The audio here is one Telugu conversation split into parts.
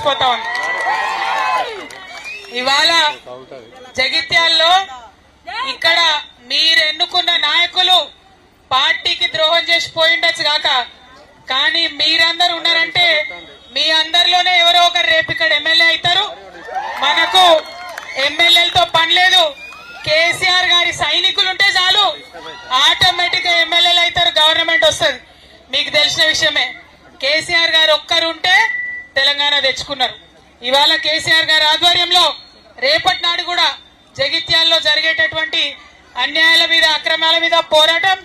తెలిసిపోతా ఉంది. ఇవాళ జగిత్యాల్లో ఇక్కడ మీరు ఎన్నుకున్న నాయకులు పార్టీకి ద్రోహం చేసి పోయిండొచ్చు కాక, కానీ మీరందరూ ఉన్నారంటే మీ అందరిలోనే ఎవరో ఒకరు రేపు ఇక్కడ ఎమ్మెల్యే అవుతారు. మనకు ఎమ్మెల్యేలతో పని లేదు. కేసీఆర్ గారి సైనికులు ఉంటే చాలు ఆటోమేటిక్ గా ఎమ్మెల్యేలు అవుతారు, గవర్నమెంట్ వస్తుంది. మీకు తెలిసిన విషయమే. కేసీఆర్ గారు ఒక్కరు ఉంటే తెలంగాణ తెచ్చుకున్నారు. ఇవాళ కేసీఆర్ గారి ఆధ్వర్యంలో రేపటి నాడు కూడా జగిత్యాల్లో జరిగేటటువంటి అన్యాయాల మీద అక్రమాల మీద పోరాటం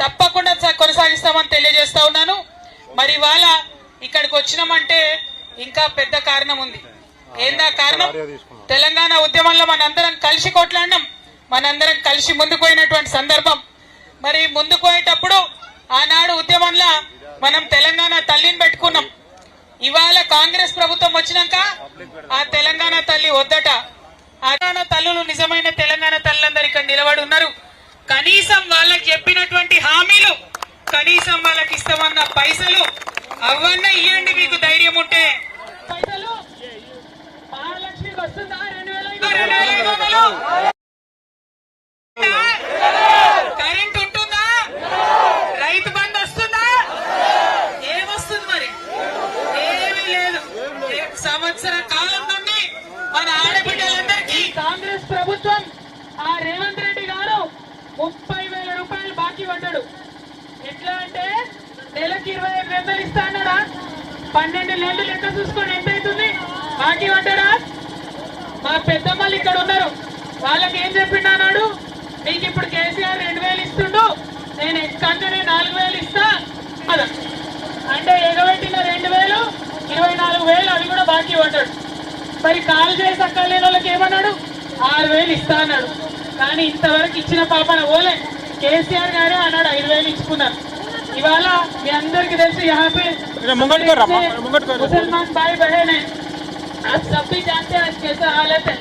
తప్పకుండా కొనసాగిస్తామని తెలియజేస్తా ఉన్నాను. మరి ఇవాళ ఇక్కడికి వచ్చినామంటే ఇంకా పెద్ద కారణం ఉంది. ఏందా కారణం? తెలంగాణ ఉద్యమంలో మనందరం కలిసి కొట్లాడినాం, మనందరం కలిసి ముందుకు పోయినటువంటి సందర్భం. మరి ముందుకు పోయేటప్పుడు ఆనాడు ఉద్యమంలో మనం తెలంగాణ తల్లిని పెట్టుకున్నాం. ఇవాళ కాంగ్రెస్ ప్రభుత్వం వచ్చినాక ఆ తెలంగాణ తల్లి వద్దట. ఆ తల్లులు నిజమైన తెలంగాణ తల్లులందరూ ఇక్కడ నిలబడి ఉన్నారు. కనీసం వాళ్ళకి చెప్పినటువంటి హామీలు, కనీసం వాళ్ళకి ఇస్తామన్న పైసలు అవన్నీ ఇవ్వండి. మీకు ధైర్యం ఉంటే పైసలు మహాలక్ష్మికి వస్తుందా? 2,500 కరెంట్ ఉంటుందా? రైతు బంధు వస్తుందా? ఏమొస్తుంది? మరి ఏమీ లేదు. సంవత్సర కాలం నుండి మన ఆడబిడ్డలందరికీ కాంగ్రెస్ ప్రభుత్వం ఆ రేవంత్ రెడ్డి గారు 30,000 రూపాయలు బాకీ పడ్డాడు. ఎట్లా అంటే నెలకి 25,000 ఇస్తా అన్నాడా? 12 నెలలు లెక్క చూసుకొని ఎంత అవుతుంది బాకీ పడ్డాడా? మా పెద్దమ్మలు ఇక్కడ ఉన్నారు, వాళ్ళకి ఏం చెప్పిండు అన్నాడు, నీకు ఇప్పుడు కేసీఆర్ 2,000 ఇస్తుండు, నేను కంటే 4,000 ఇస్తా అదా. అంటే ఎగబెట్టిన 2,000 24,000 అవి కూడా బాకీ పడ్డాడు. మరి కాల్ చేసి అక్కలేని వాళ్ళకి ఏమన్నాడు? 6,000 ఇస్తా అన్నాడు. కానీ ఇంతవరకు ఇచ్చిన పాపన ఓలే. కేసీఆర్ గారే అన్నాడు 5,000 ఇచ్చుకున్నారు. ఇవాళ మీ అందరికి తెలిసి यहाँ पे मुसलमान भाई बहन है, आप सब भी जानते हैं आज कैसा हालत है.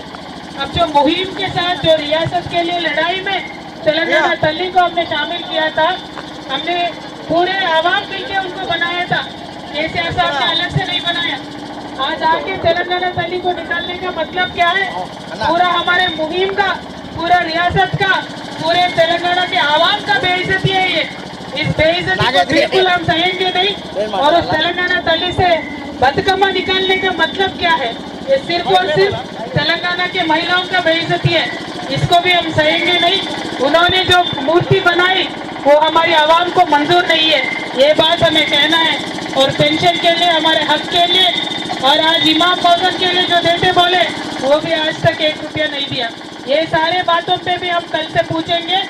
अब जो मुहिम के साथ जो रियासत के लिए लड़ाई में तेलंगाना तल्ली को हमने शामिल किया था, हमने पूरे आवाम मिलकर उनको बनाया था. केसीआर साहब ने अलग से नहीं बनाया. आज आके तेलंगाना तल्ली को निकालने का मतलब क्या है? पूरा हमारे मुहिम का, पूरा रियासत का, पूरे तेलंगाना के आवाम का बेइज्जती है ये. इस बेइज्जती को बिल्कुल हम सहेंगे नहीं. और उस तेलंगाना तल्ली से बदकम्मा निकालने का मतलब क्या है? ये सिर्फ और सिर्फ तेलंगाना के महिलाओं का बेइज्जती है. इसको भी हम सहेंगे नहीं. उन्होंने जो मूर्ति बनाई वो हमारी आवाम को मंजूर नहीं है. ये बात हमें कहना है. और पेंशन के लिए, हमारे हक के लिए, और आज इमाम मौजन के लिए जो देते बोले वो भी आज तक 1 रुपया नहीं दिया. ये सारे बातों पे भी हम कल से पूछेंगे.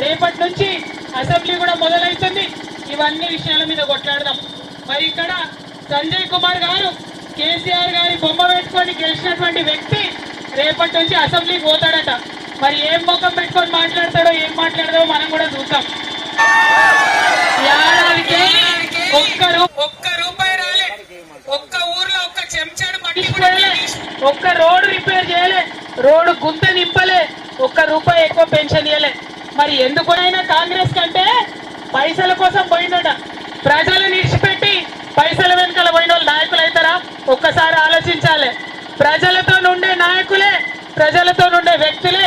రేపటి నుంచి అసెంబ్లీ కూడా మొదలవుతుంది. ఇవన్నీ విషయాల మీద కొట్లాడదాం. మరి ఇక్కడ సంజయ్ కుమార్ గారు కేసీఆర్ గారి బొమ్మ పెట్టుకొని గెలిచినటువంటి వ్యక్తి రేపటి నుంచి అసెంబ్లీకి పోతాడట. మరి ఏం ముఖం పెట్టుకొని మాట్లాడతాడో, ఏం మాట్లాడదో మనం కూడా చూద్దాం. ఏడాదికి ఒక్క రూపాయి రాలే, ఒక్క ఊర్లో ఒక్క చెంచాడు పట్టించుకోలే, ఒక్క రోడ్డు రిపేర్ చేయలే, రోడ్డు గుంత నింపలే, ఒక్క రూపాయి ఎక్కువ పెన్షన్ ఇవ్వలే. మరి ఎందుకునైనా కాంగ్రెస్ కంటే పైసల కోసం పోయిందట. ప్రజలను విడిచిపెట్టి పైసల వెనుకల పోయిన వాళ్ళు నాయకులు అవుతారా? ఒక్కసారి ఆలోచించాలి. ప్రజలతో నుండే నాయకులే, ప్రజలతో నుండే వ్యక్తులే